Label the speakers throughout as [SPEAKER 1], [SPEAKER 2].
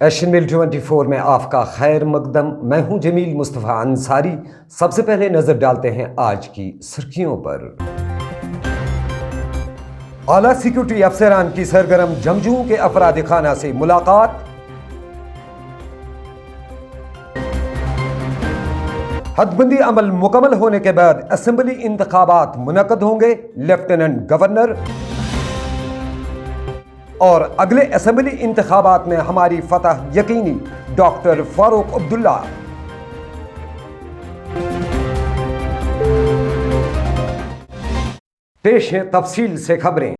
[SPEAKER 1] Asian mail 24 में आपका खैर मकदम। मैं हूं जमील मुस्तफ़ा अंसारी। सबसे पहले नजर डालते हैं आज की सुर्खियों पर। आला सिक्योरिटी अफसरान की सरगर्म जंगजुओं के अफराद खाना से मुलाकात। हदबंदी अमल मुकम्मल होने के बाद असेंबली इंतखाबात मुनक्कद होंगे। लेफ्टिनेंट गवर्नर और अगले असेंबली इंतखाबात में हमारी फतह यकीनी, डॉक्टर फारूक अब्दुल्ला। पेश है तफसील से खबरें।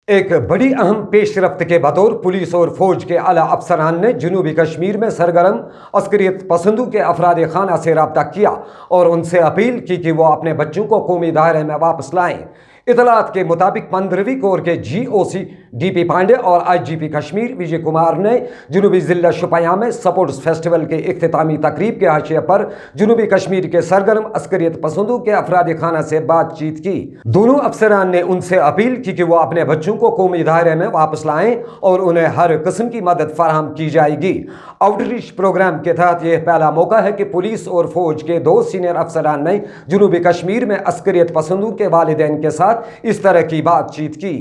[SPEAKER 1] एक बड़ी अहम पेशरफ्त के बतौर पुलिस और फौज के आला अफसरान ने जनूबी कश्मीर में सरगर्म अस्करियत पसंदों के अफराद खाना से रब्ता किया और उनसे अपील की कि वो अपने बच्चों को कौमी दायरे में वापस लाएं। इतलात के मुताबिक 15वीं कोर के GOC DP पांडे और IGP कश्मीर विजय कुमार ने जनूबी जिला शुपियां में स्पोर्ट्स फेस्टिवल के इख्तितामी तकरीब के हाशिए पर जनूबी कश्मीर के सरगर्म अस्करियत पसंदों के अफराद खाना से बातचीत की। दोनों अफसरान ने उनसे अपील की कि वो अपने बच्चों को कौमी दायरे में वापस लाएं और उन्हें हर किस्म की मदद फराहम की जाएगी। आउटरीच प्रोग्राम के तहत यह पहला मौका है कि पुलिस और फौज के 2 सीनियर अफसरान ने जनूबी कश्मीर में अस्करियत पसंदों के वालिदैन के साथ इस तरह की बातचीत की।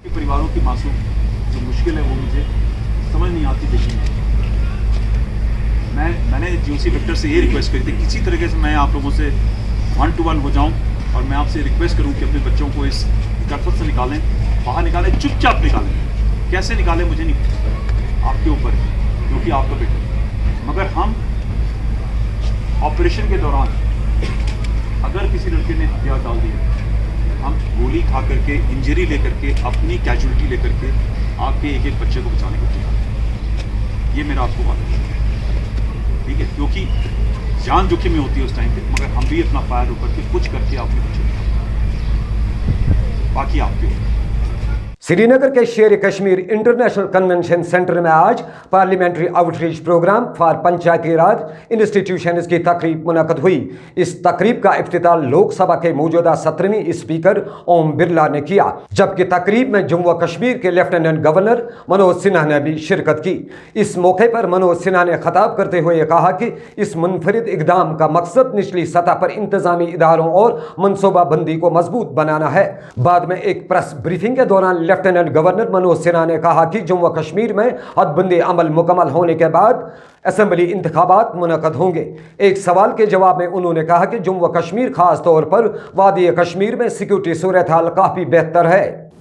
[SPEAKER 2] परिवारों की मासूम जो मुश्किल है वो मुझे समझ नहीं आती। लेकिन मैंने GOC वेक्टर से ये रिक्वेस्ट करी थी किसी तरीके से मैं आप लोगों से 1 to 1 हो जाऊं और मैं आपसे रिक्वेस्ट करूं कि अपने बच्चों को इस गफलत से निकालें, बाहर निकालें, चुपचाप निकालें। कैसे निकालें मुझे नहीं, आपके ऊपर, क्योंकि आपका बेटा। मगर हम ऑपरेशन के दौरान अगर किसी लड़के ने हथियार डाल दिए, हम गोली खा करके, इंजरी लेकर के, अपनी कैजुअलिटी लेकर के आपके एक एक बच्चे को बचाने को तैयार है। ये मेरा आपको वादा है, ठीक है? क्योंकि जान जोखिम में होती है उस टाइम पे, मगर हम भी अपना फायर ऊपर के कुछ करके अपने बच्चे को, बाकी आपके।
[SPEAKER 1] श्रीनगर के शेर कश्मीर इंटरनेशनल कन्वेंशन सेंटर में आज parliamentary outreach programme for Panchayati Raj institution की तकरीब मुनक्कद हुई। इस तकरीब का इफ्तिताह लोकसभा के मौजूदा 17वीं स्पीकर ओम बिरला ने किया, जबकि तकरीब में जम्मू कश्मीर के लेफ्टिनेंट गवर्नर मनोज सिन्हा ने भी शिरकत की। इस मौके पर मनोज सिन्हा ने खिताब करते हुए कहा कि इस मुनफरिद इकदाम का मकसद निचली सतह पर इंतजामी इदारों और मनसूबाबंदी को मजबूत बनाना है। बाद में एक प्रेस ब्रीफिंग के दौरान लेफ्टिनेंट गवर्नर मनोज सिन्हा ने कहा कि जम्मू कश्मीर में हदबंदी अमल मुकम्मल होने के बाद असेंबली इंतखाबात मुनक्कद होंगे। एक सवाल के जवाब में उन्होंने कहा कि जम्मू कश्मीर खास तौर पर वादी कश्मीर में सिक्योरिटी सूरत हाल काफी बेहतर है।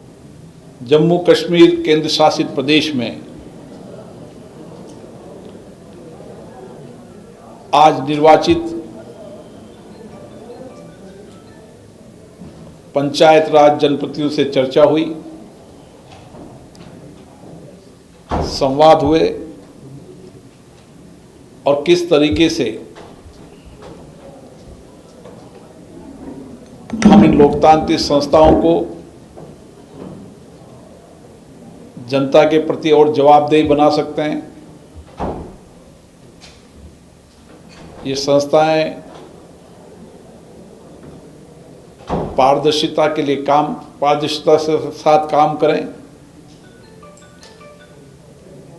[SPEAKER 3] जम्मू कश्मीर केंद्र शासित प्रदेश में आज निर्वाचित पंचायत राज जनप्रतिनिधियों से चर्चा हुई, संवाद हुए और किस तरीके से हम इन लोकतांत्रिक संस्थाओं को जनता के प्रति और जवाबदेह बना सकते हैं। ये संस्थाएं पारदर्शिता के लिए पारदर्शिता के साथ काम करें,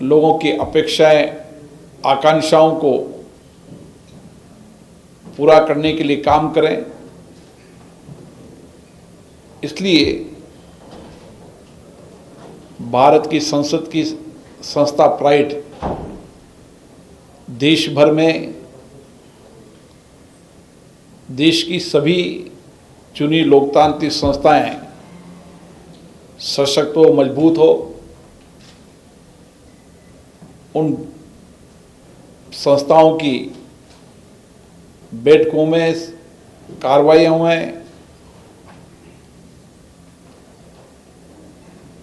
[SPEAKER 3] लोगों की अपेक्षाएं, आकांक्षाओं को पूरा करने के लिए काम करें। इसलिए भारत की संसद की संस्था प्राइड देश भर में देश की सभी चुनी लोकतांत्रिक संस्थाएं सशक्त हो, मजबूत हो। उन संस्थाओं की बैठकों में, कार्रवाइयों में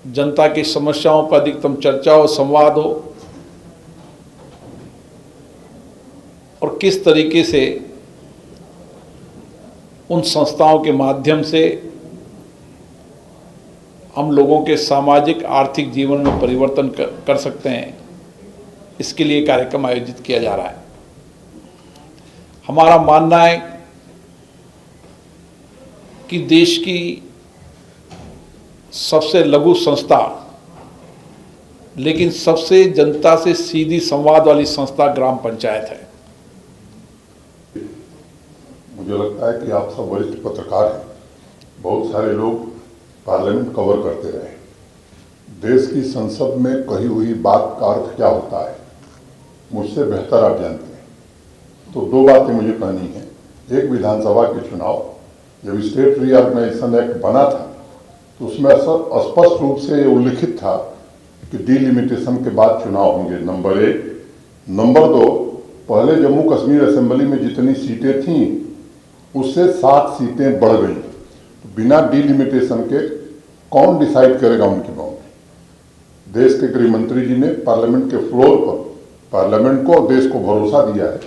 [SPEAKER 3] जनता की समस्याओं पर अधिकतम चर्चा हो, संवाद हो और किस तरीके से उन संस्थाओं के माध्यम से हम लोगों के सामाजिक आर्थिक जीवन में परिवर्तन कर सकते हैं, इसके लिए कार्यक्रम आयोजित किया जा रहा है। हमारा मानना है कि देश की सबसे लघु संस्था लेकिन सबसे जनता से सीधी संवाद वाली संस्था ग्राम पंचायत है।
[SPEAKER 4] मुझे लगता है कि आप सब वरिष्ठ पत्रकार हैं, बहुत सारे लोग पार्लियामेंट कवर करते रहे। देश की संसद में कही हुई बात का अर्थ क्या होता है मुझसे बेहतर आप जानते हैं। तो दो बातें मुझे कहनी है। एक, विधानसभा के चुनाव, जब स्टेट रीऑर्गेनाइजेशन एक्ट बना था तो उसमें स्पष्ट रूप से उल्लिखित था कि डिलिमिटेशन के बाद चुनाव होंगे, नंबर एक। नंबर दो, पहले जम्मू कश्मीर असेंबली में जितनी सीटें थीं उससे 7 सीटें बढ़ गई। तो बिना डिलिमिटेशन के कौन डिसाइड करेगा उनकी बाउंड्री? देश के गृह मंत्री जी ने पार्लियामेंट के फ्लोर पर पार्लियामेंट को और देश को भरोसा दिया है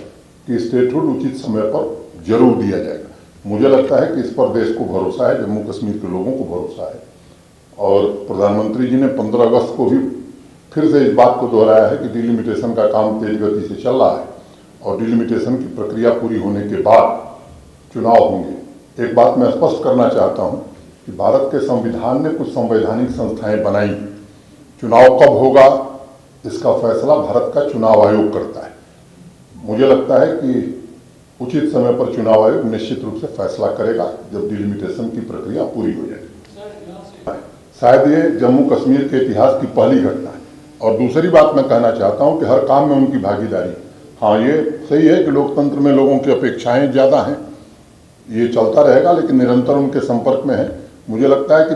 [SPEAKER 4] कि स्टेटहुड उचित समय पर जरूर दिया जाएगा। मुझे लगता है कि इस पर देश को भरोसा है, जम्मू कश्मीर के लोगों को भरोसा है। और प्रधानमंत्री जी ने 15 अगस्त को भी फिर से इस बात को दोहराया है कि डिलिमिटेशन का काम तेज गति से चल रहा है और डिलिमिटेशन की प्रक्रिया पूरी होने के बाद चुनाव होंगे। एक बात मैं स्पष्ट करना चाहता हूं कि भारत के संविधान ने कुछ संवैधानिक संस्थाएं बनाई। चुनाव कब होगा इसका फैसला भारत का चुनाव आयोग करता है। मुझे लगता है कि उचित समय पर चुनाव आयोग निश्चित रूप से फैसला करेगा जब डिलिमिटेशन की प्रक्रिया पूरी हो जाएगी। शायद ये जम्मू कश्मीर के इतिहास की पहली घटना है। और दूसरी बात मैं कहना चाहता हूं कि हर काम में उनकी भागीदारी। हाँ, ये सही है कि लोकतंत्र में लोगों की अपेक्षाएं ज़्यादा हैं, ये चलता रहेगा, लेकिन निरंतर उनके संपर्क में है। मुझे लगता है कि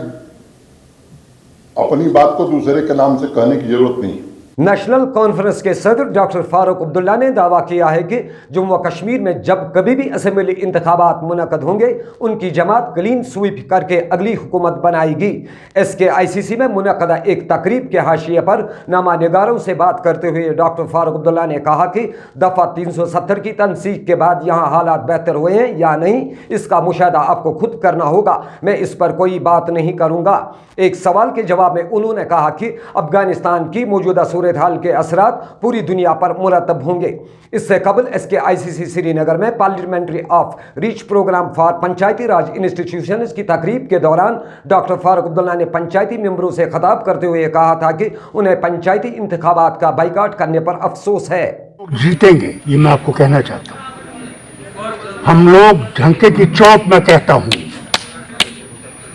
[SPEAKER 4] अपनी बात को दूसरे के नाम से कहने की जरूरत नहीं है।
[SPEAKER 1] नेशनल कॉन्फ्रेंस के सदर डॉक्टर फारूक अब्दुल्ला ने दावा किया है कि जम्मू व कश्मीर में जब कभी भी असेंबली इंतखाबात मुनक्कद होंगे उनकी जमात क्लीन स्वीप करके अगली हुकूमत बनाएगी। SKICC में मुनक्कदा एक तकरीब के हाशिए पर नामा निगारों से बात करते हुए डॉक्टर फारूक अब्दुल्ला ने कहा कि दफ़ा 370 की तनसीख के बाद यहाँ हालात बेहतर हुए हैं या नहीं, इसका मुशाहदा आपको खुद करना होगा। मैं इस पर कोई बात नहीं करूँगा। एक सवाल के जवाब में उन्होंने कहा कि अफगानिस्तान की मौजूदा सूरत हाल के असरात पूरी दुनिया पर मुरतब होंगे। इससे कबल SKICC श्रीनगर में parliamentary outreach programme for Panchayati Raj institutions की तकरीब के दौरान डॉक्टर फारूक अब्दुल्ला ने पंचायती मेंबरों से खिताब करते हुए कहा था कि उन्हें पंचायती इंतखाबात का बाइकाट करने पर अफसोस है।
[SPEAKER 5] जीतेंगे, ये मैं आपको कहना चाहता हूँ। हम लोग झंके की चौक में कहता हूँ,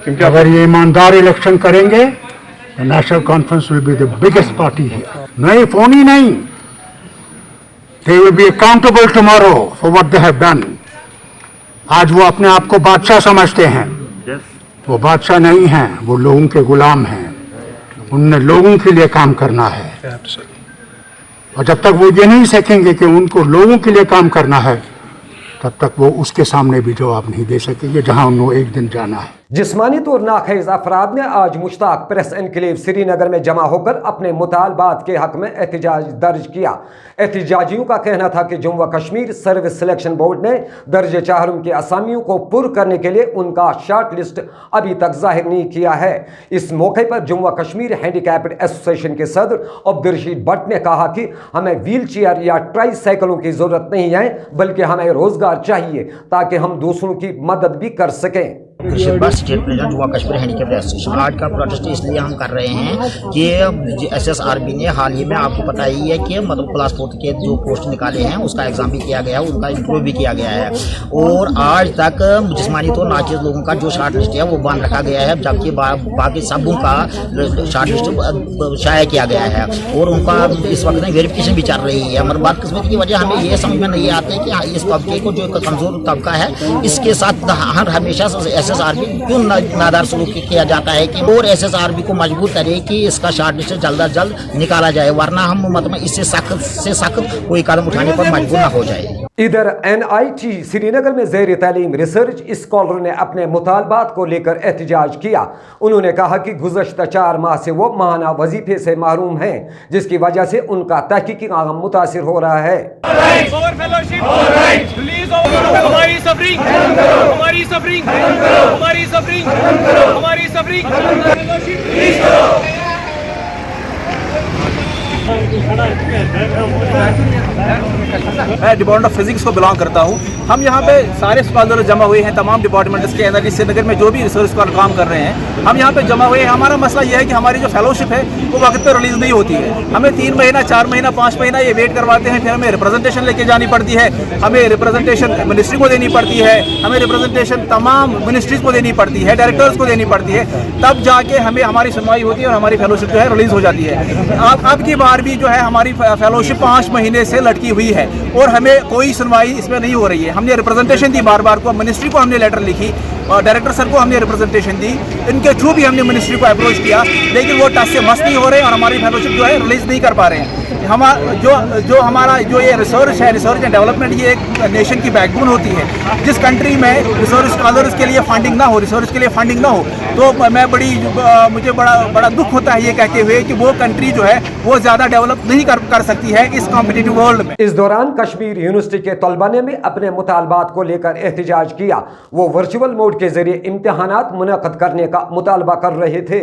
[SPEAKER 5] क्योंकि अगर ये ईमानदार इलेक्शन करेंगे तो national conference will be the biggest party here. नहीं, फोन ही नहीं, they will be accountable tomorrow for what they have done. आज वो अपने आप को बादशाह समझते हैं, वो बादशाह नहीं हैं, वो लोगों के गुलाम हैं। उनने लोगों के लिए काम करना है और जब तक वो ये नहीं सीखेंगे कि उनको लोगों के लिए काम करना है तब तक वो उसके सामने भी जवाब नहीं दे सकेंगे जहां उन्होंने एक दिन जाना है।
[SPEAKER 1] जिस्मानी तौर नाखेज अफराद ने आज मुश्ताक प्रेस एनक्लेव श्रीनगर में जमा होकर अपने मुतालबात के हक में एहतजाज दर्ज किया। एहतजाजियों का कहना था कि जम्मू व कश्मीर सर्विस सिलेक्शन बोर्ड ने दर्ज चाहरों की असामियों को पुर करने के लिए उनका शॉर्ट लिस्ट अभी तक जाहिर नहीं किया है। इस मौके पर जम्मू व कश्मीर हैंडीकैप्ड एसोसिएशन के सदर अब्दुलरशीद भट्ट ने कहा कि हमें व्हील चेयर या ट्राई साइकिलों की जरूरत नहीं है, बल्कि हमें रोजगार चाहिए ताकि हम दूसरों की मदद भी कर सकें।
[SPEAKER 6] State president Jammu Kashmir handicapped association आज का प्रोटेस्ट इसलिए हम कर रहे हैं कि SSRB ने हाल ही में आपको पता ही है कि मतलब क्लास 4 के जो पोस्ट निकाले हैं उसका एग्जाम भी किया गया है, उनका इंटरव्यू भी किया गया है और आज तक जिस्मानी तौर नाकिस लोगों का जो शॉर्ट लिस्ट है वो बंद रखा गया है, जबकि बाकी सबों का शॉर्ट लिस्ट शाया किया गया है और उनका इस वक्त वेरिफिकेशन भी चल रही है। मगर बदकिस्मती की वजह हमें ये समझ में नहीं आती कि इस तबके को जो कमज़ोर तबका है इसके साथ हमेशा SSRB क्यों नादार सलूक किया जाता है कि और SSRB को मजबूर करे कि इसका शॉर्ट लिस्ट जल्द अज जल्द निकाला जाए, वरना हम मतलब इससे सख्त से सख्त कोई कदम उठाने पर मजबूर न हो जाए।
[SPEAKER 1] इधर NIT श्रीनगर में ज़ेर तालीम रिसर्च स्कॉलर ने अपने मुतालबात को लेकर एहतजाज किया। उन्होंने कहा कि गुज़श्ता 4 माह से वो माहाना वजीफे से महरूम हैं, जिसकी वजह से उनका तहकीकी काम मुतासिर हो रहा है।
[SPEAKER 7] मैं डिपार्टमेंट ऑफ फिजिक्स को बिलोंग करता हूँ। हम यहाँ पे सारे स्कॉलर जमा हुए हैं, तमाम डिपार्टमेंट्स के अंदर श्रीनगर में जो भी रिसर्च स्कॉलर काम कर रहे हैं, हम यहाँ पे जमा हुए हैं। हमारा मसला ये है कि हमारी जो फेलोशिप है वो वक्त पर रिलीज़ नहीं होती है। हमें 3 महीना 4 महीना 5 महीना ये वेट करवाते हैं, फिर हमें रिप्रेजेंटेशन लेके जानी पड़ती है, हमें रिप्रेजेंटेशन मिनिस्ट्री को देनी पड़ती है, हमें रिप्रेजेंटेशन तमाम मिनिस्ट्रीज को देनी पड़ती है, डायरेक्टर्स को देनी पड़ती है, तब जाके हमें हमारी सुनवाई होती है और हमारी फेलोशिप जो है रिलीज़ हो जाती है। अब की बार भी जो है हमारी फेलोशिप 5 महीने से लटकी हुई है और हमें कोई सुनवाई इसमें नहीं हो रही है। हमने रिप्रेजेंटेशन दी बार बार को, मिनिस्ट्री को हमने लेटर लिखी और डायरेक्टर सर को हमने रिप्रेजेंटेशन दी, इनके थ्रू भी हमने मिनिस्ट्री को अप्रोच किया, लेकिन वो टच से मस नहीं हो रहे और हमारी फेलोशिप जो है रिलीज़ नहीं कर पा रहे हैं। हमारा जो ये रिसर्च है, रिसर्च एंड डेवलपमेंट, ये एक नेशन की बैकबोन होती है। जिस कंट्री में रिसर्च स्कॉलर्स के लिए फंडिंग ना हो, रिसर्च के लिए फंडिंग ना हो, तो मुझे बड़ा दुख होता है ये कहते हुए कि वो कंट्री जो है वो ज़्यादा डेवलप नहीं कर सकती है इस कॉम्पिटिटिव वर्ल्ड में।
[SPEAKER 1] इस दौरान कश्मीर यूनिवर्सिटी के तलबा ने भी अपने मुतालबात को लेकर एहतजाज किया। वो वर्चुअल मोड के जरिए इम्तिहानात मुनक़द करने का मुतालबा कर रहे थे।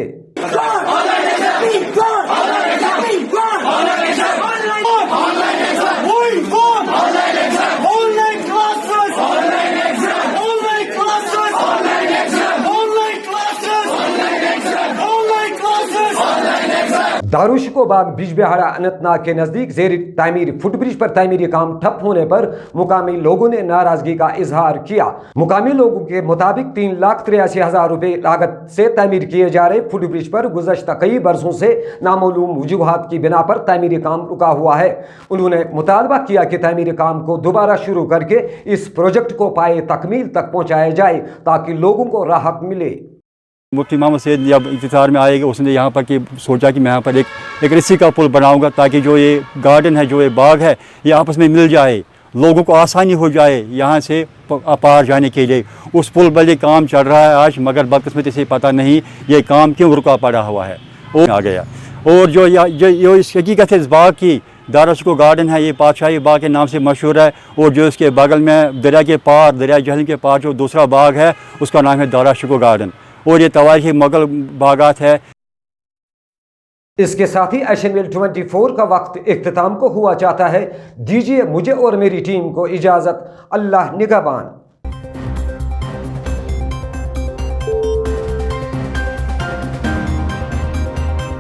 [SPEAKER 1] दारुशकोबाग बिजबिहाड़ा अनंतनाग के नज़दीक ज़ेर तामीर फुटब्रिज पर तामीरी काम ठप होने पर मुकामी लोगों ने नाराजगी का इजहार किया। मुकामी लोगों के मुताबिक 3,83,000 रुपये लागत से तामीर किए जा रहे फुटब्रिज पर गुज़श्ता कई बरसों से नामालूम वजूहात की बिना पर तामीरी काम रुका हुआ है। उन्होंने मुतालबा किया कि तामीरी काम को दोबारा शुरू करके इस प्रोजेक्ट को पाए तकमील तक पहुँचाया जाए ताकि लोगों को राहत मिले।
[SPEAKER 8] मुफ्ती मोहम्मद सैयद जब इंतजार में आएगा, उसने यहाँ पर कि सोचा कि मैं यहाँ पर एक रस्सी का पुल बनाऊंगा ताकि जो ये गार्डन है, जो ये बाग है, ये आपस में मिल जाए, लोगों को आसानी हो जाए यहाँ से पार जाने के लिए। उस पुल पर ये काम चल रहा है आज, मगर बदकिस्मती से पता नहीं ये काम क्यों रुका पड़ा हुआ है और आ गया। और जो इस हकीकत है, इस बाग की दारुशको गार्डन है, ये बादशाही बाग के नाम से मशहूर है। और जो इसके बगल में दरिया के पार, दरिया जहलम के पार जो दूसरा बाग है, उसका नाम है दारुशको गार्डन। और ये तवारीखी मुगल बागात है।
[SPEAKER 1] इसके साथ ही एशियन वेल 24 का वक्त इख्तिताम को हुआ चाहता है। दीजिए मुझे और मेरी टीम को इजाज़त। अल्लाह निगहबान।